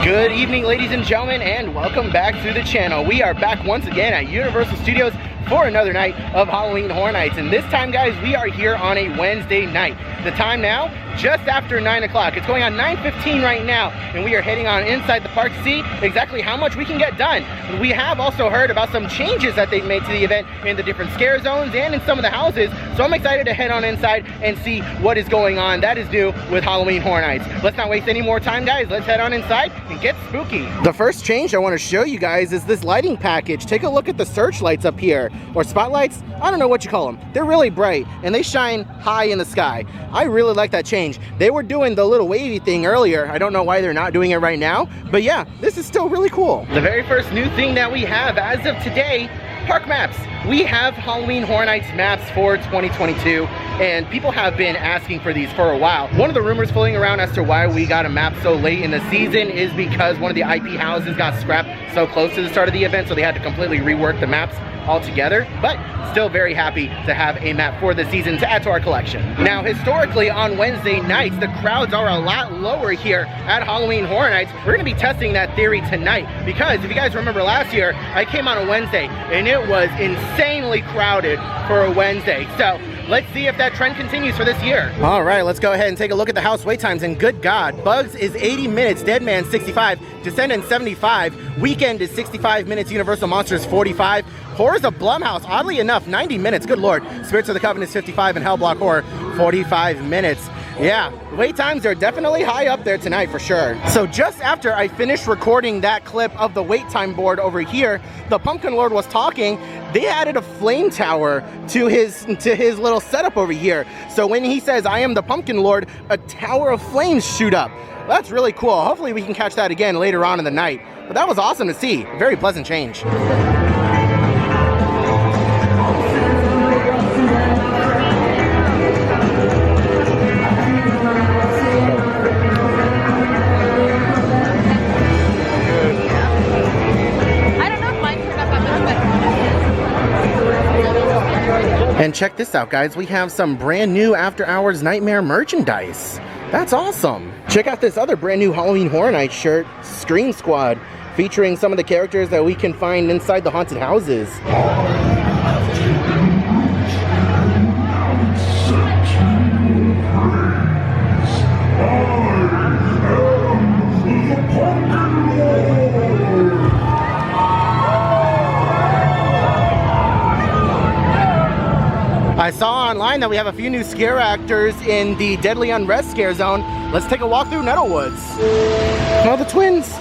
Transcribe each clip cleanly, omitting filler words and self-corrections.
Good evening, ladies and gentlemen, and welcome back to the channel. We are back once again at Universal Studios for another night of Halloween Horror Nights, and this time, guys, we are here on a Wednesday night. The time now, just after 9 o'clock. It's going on 9:15 right now, and we are heading on inside the park to see exactly how much we can get done. We have also heard about some changes that they've made to the event in the different scare zones and in some of the houses, so I'm excited to head on inside and see what is going on that is new with Halloween Horror Nights. Let's not waste any more time, guys. Let's head on inside and get spooky. The first change I want to show you guys is this lighting package. Take a look at the searchlights up here, or spotlights. I don't know what you call them. They're really bright and they shine high in the sky. I really like that change. They were doing the little wavy thing earlier. I don't know why they're not doing it right now, but yeah, this is still really cool. The very first new thing that we have as of today, park maps. We have Halloween Horror Nights maps for 2022, and people have been asking for these for a while. One of the rumors floating around as to why we got a map so late in the season is because one of the IP houses got scrapped so close to the start of the event, so they had to completely rework the maps altogether, but still very happy to have a map for the season to add to our collection. Now, historically on Wednesday nights, the crowds are a lot lower here at Halloween Horror Nights. We're gonna be testing that theory tonight, because if you guys remember last year, I came on a Wednesday and it was insanely crowded for a Wednesday. So let's see if that trend continues for this year. All right, let's go ahead and take a look at the house wait times, and good God, Bugs is 80 minutes, Dead Man 65, Descendants 75, Weekend is 65 minutes, Universal Monsters 45, Horrors of Blumhouse, oddly enough, 90 minutes, good Lord. Spirits of the Covenant is 55, and Hellblock Horror 45 minutes. Yeah, wait times are definitely high up there tonight for sure. So just after I finished recording that clip of the wait time board over here, the Pumpkin Lord was talking. They added a flame tower to his little setup over here. So when he says, "I am the Pumpkin Lord," a tower of flames shoot up. That's really cool. Hopefully we can catch that again later on in the night. But that was awesome to see. Very pleasant change. And check this out, guys. We have some brand new After Hours Nightmare merchandise. That's awesome. Check out this other brand new Halloween Horror Nights shirt, Scream Squad, featuring some of the characters that we can find inside the haunted houses. I saw online that we have a few new scare actors in the Deadly Unrest scare zone. Let's take a walk through Nettlewoods. Oh, the twins.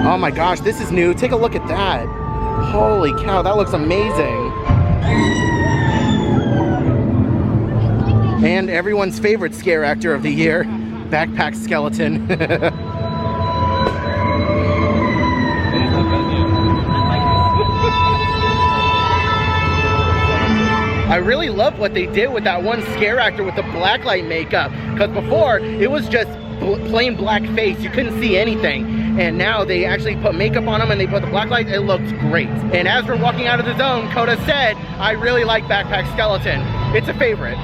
Oh my gosh, this is new. Take a look at that. Holy cow, that looks amazing. And everyone's favorite scare actor of the year, Backpack Skeleton. I really love what they did with that one scare actor with the blacklight makeup, because before it was just plain black face, you couldn't see anything, and now they actually put makeup on him and they put the black light. It looks great. And as we're walking out of the zone, Coda said, "I really like Backpack Skeleton. It's a favorite."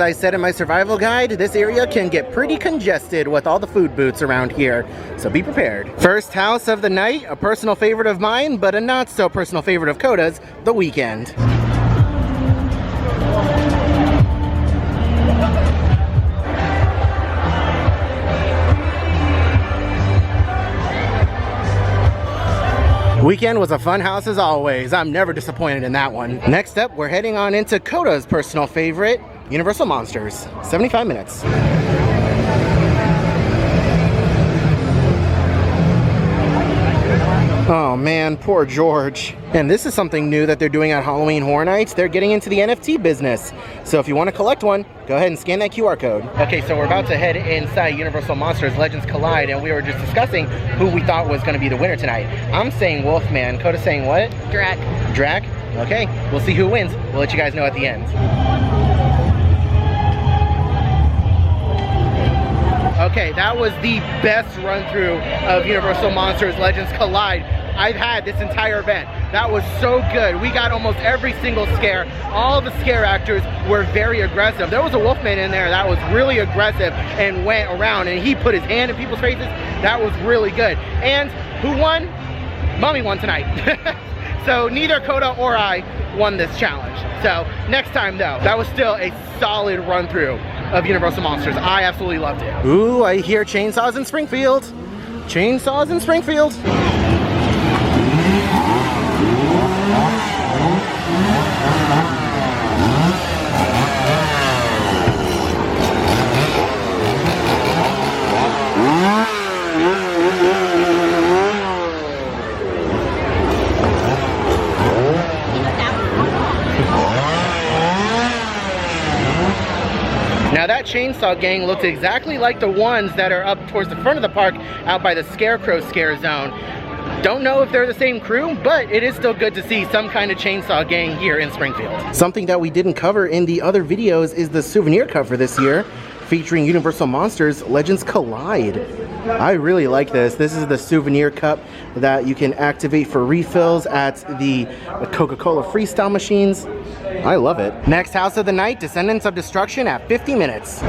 I said in my survival guide, this area can get pretty congested with all the food booths around here, so be prepared. First house of the night, a personal favorite of mine, but a not so personal favorite of Coda's, The Weeknd. Weekend was a fun house as always. I'm never disappointed in that one. Next up, we're heading on into Coda's personal favorite, Universal Monsters. 75 minutes. Oh man, poor George. And this is something new that they're doing at Halloween Horror Nights. They're getting into the NFT business. So if you want to collect one, go ahead and scan that QR code. Okay, so we're about to head inside Universal Monsters Legends Collide, and we were just discussing who we thought was going to be the winner tonight. I'm saying Wolfman. Coda's saying what? Drac. Drac? Okay, we'll see who wins. We'll let you guys know at the end. Okay, that was the best run through of Universal Monsters Legends Collide I've had this entire event. That was so good. We got almost every single scare. All the scare actors were very aggressive. There was a Wolfman in there that was really aggressive and went around and he put his hand in people's faces. That was really good. And who won? Mommy won tonight. So neither Coda or I won this challenge. So next time though, that was still a solid run through of Universal Monsters. I absolutely loved it. Ooh, I hear chainsaws in Springfield. Chainsaws in Springfield. Now that chainsaw gang looked exactly like the ones that are up towards the front of the park out by the Scarecrow Scare Zone. Don't know if they're the same crew, but it is still good to see some kind of chainsaw gang here in Springfield. Something that we didn't cover in the other videos is the souvenir cover this year, featuring Universal Monsters Legends Collide. I really like this. This is the souvenir cup that you can activate for refills at the Coca-Cola Freestyle machines. I love it. Next house of the night, Descendants of Destruction at 50 minutes.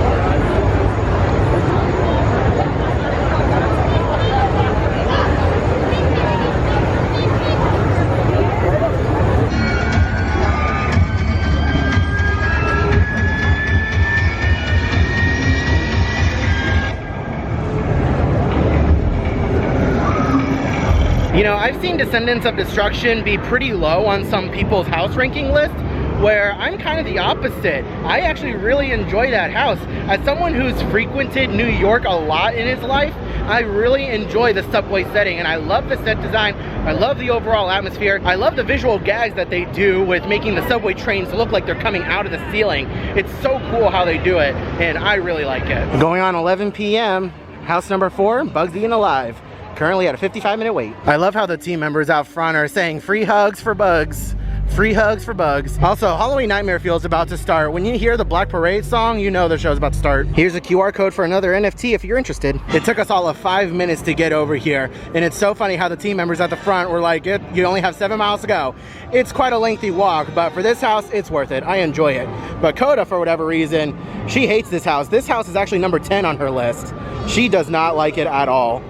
You know, I've seen Descendants of Destruction be pretty low on some people's house ranking list, where I'm kind of the opposite. I actually really enjoy that house. As someone who's frequented New York a lot in his life, I really enjoy the subway setting, and I love the set design. I love the overall atmosphere. I love the visual gags that they do with making the subway trains look like they're coming out of the ceiling. It's so cool how they do it, and I really like it. Going on 11 p.m., house number 4, Bugs Eaten Alive. Currently at a 55-minute wait. I love how the team members out front are saying free hugs for Bugs. Free hugs for Bugs. Also, Halloween Nightmare Field's about to start. When you hear the Black Parade song, you know the show's about to start. Here's a QR code for another NFT if you're interested. It took us all of 5 minutes to get over here, and it's so funny how the team members at the front were like, you only have 7 miles to go. It's quite a lengthy walk, but for this house, it's worth it. I enjoy it. But Coda, for whatever reason, she hates this house. This house is actually number 10 on her list. She does not like it at all.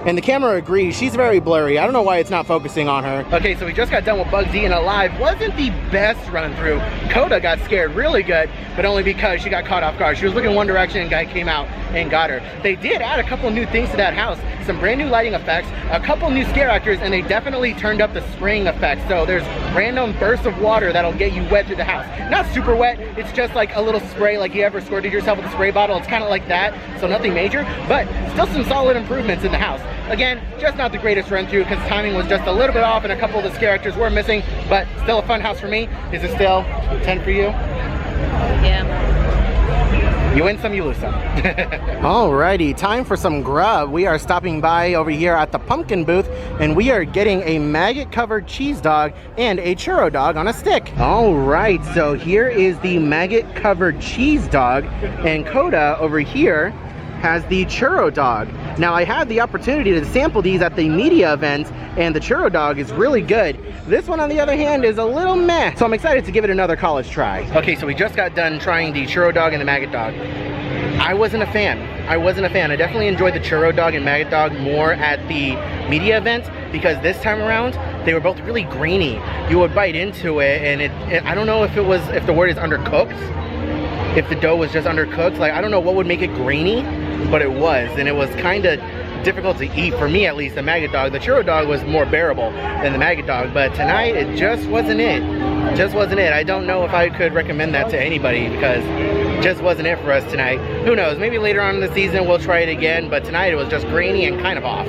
And the camera agrees, she's very blurry. I don't know why it's not focusing on her. Okay, so we just got done with Bugs Eaten Alive. Wasn't the best run through. Coda got scared really good, but only because she got caught off guard. She was looking one direction and guy came out and got her. They did add a couple new things to that house. Some brand new lighting effects, a couple new scare actors, and they definitely turned up the spraying effects. So there's random bursts of water that'll get you wet through the house. Not super wet, it's just like a little spray, like you ever squirted yourself with a spray bottle. It's kind of like that, so nothing major, but still some solid improvements in the house. Again, just not the greatest run through because timing was just a little bit off and a couple of the scare actors were missing, but still a fun house for me. Is it still 10 for you? Yeah. You win some, you lose some. Alrighty, time for some grub. We are stopping by over here at the pumpkin booth, and we are getting a maggot-covered cheese dog and a churro dog on a stick. Alright, so here is the maggot-covered cheese dog, and Coda over here has the churro dog. Now I had the opportunity to sample these at the media event, and the churro dog is really good. This one on the other hand is a little meh, so I'm excited to give it another college try. Okay, so we just got done trying the churro dog and the maggot dog. I wasn't a fan. I definitely enjoyed the churro dog and maggot dog more at the media event, because this time around they were both really grainy. You would bite into it and I don't know if the word is undercooked, if the dough was just undercooked. Like, I don't know what would make it grainy, but it was, and it was kind of difficult to eat for me, at least. The maggot dog, the churro dog was more bearable than the maggot dog, but tonight it just wasn't it. I don't know if I could recommend that to anybody, because it just wasn't it for us tonight. Who knows, maybe later on in the season we'll try it again, but tonight it was just grainy and kind of off.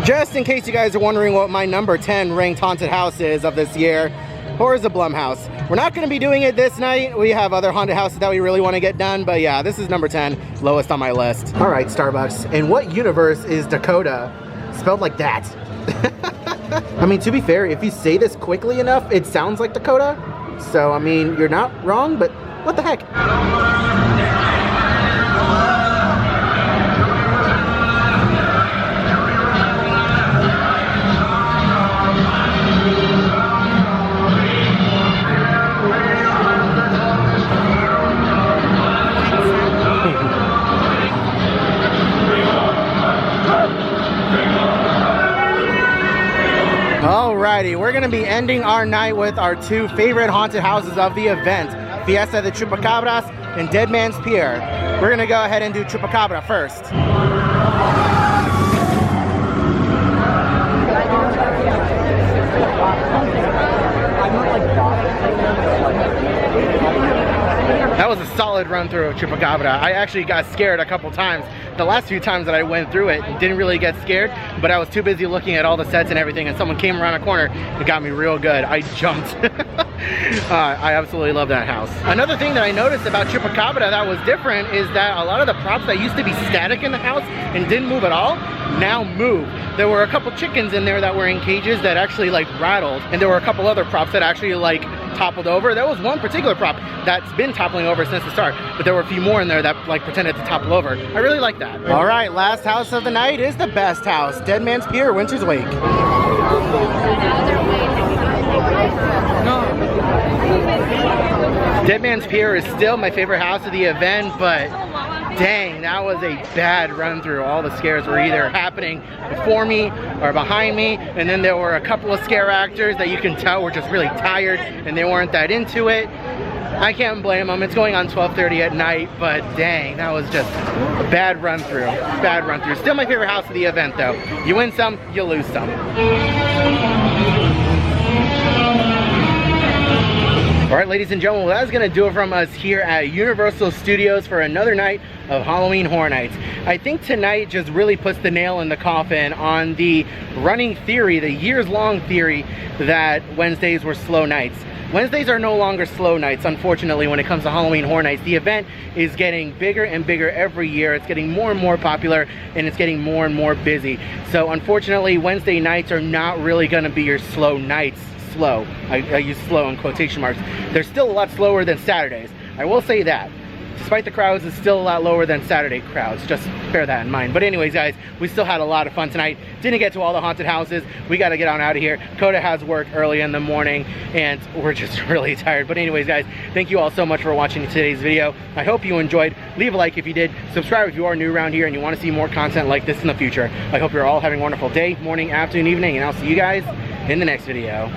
Just in case you guys are wondering what my number 10 ranked haunted house is of this year, Horrors of Blumhouse. We're not going to be doing it this night. We have other haunted houses that we really want to get done, but yeah, this is number 10, lowest on my list. All right, Starbucks, in what universe is Dakota spelled like that? I mean, to be fair, if you say this quickly enough, it sounds like Dakota. So, I mean, you're not wrong, but what the heck? Alrighty, we're gonna be ending our night with our two favorite haunted houses of the event, Fiesta de Chupacabras and Dead Man's Pier. We're gonna go ahead and do Chupacabra first. That was a solid run through of Chupacabra. I actually got scared a couple times. The last few times that I went through it, didn't really get scared, but I was too busy looking at all the sets and everything, and someone came around a corner and got me real good. I jumped. I absolutely love that house. Another thing that I noticed about Chupacabra that was different is that a lot of the props that used to be static in the house and didn't move at all, now move. There were a couple chickens in there that were in cages that actually like rattled, and there were a couple other props that actually like toppled over. There was one particular prop that's been toppling over since the start, but there were a few more in there that like pretended to topple over. I really like that. All right, last house of the night is the best house, Dead Man's Pier, Winter's Wake. Dead Man's Pier is still my favorite house of the event, but dang, that was a bad run through. All the scares were either happening before me or behind me, and then there were a couple of scare actors that you can tell were just really tired and they weren't that into it. I can't blame them. It's going on 12:30 at night, but dang, that was just a bad run through. Bad run through. Still my favorite house of the event though. You win some, you lose some. Alright, ladies and gentlemen, well, that's going to do it from us here at Universal Studios for another night of Halloween Horror Nights. I think tonight just really puts the nail in the coffin on the running theory, the years-long theory that Wednesdays were slow nights. Wednesdays are no longer slow nights, unfortunately, when it comes to Halloween Horror Nights. The event is getting bigger and bigger every year. It's getting more and more popular, and it's getting more and more busy. So unfortunately, Wednesday nights are not really going to be your slow nights. Slow. I use slow in quotation marks. They're still a lot slower than Saturdays. I will say that. Despite the crowds, it's still a lot lower than Saturday crowds. Just bear that in mind. But anyways, guys, we still had a lot of fun tonight. Didn't get to all the haunted houses. We got to get on out of here. Coda has work early in the morning, and we're just really tired. But anyways, guys, thank you all so much for watching today's video. I hope you enjoyed. Leave a like if you did. Subscribe if you are new around here and you want to see more content like this in the future. I hope you're all having a wonderful day, morning, afternoon, evening, and I'll see you guys in the next video.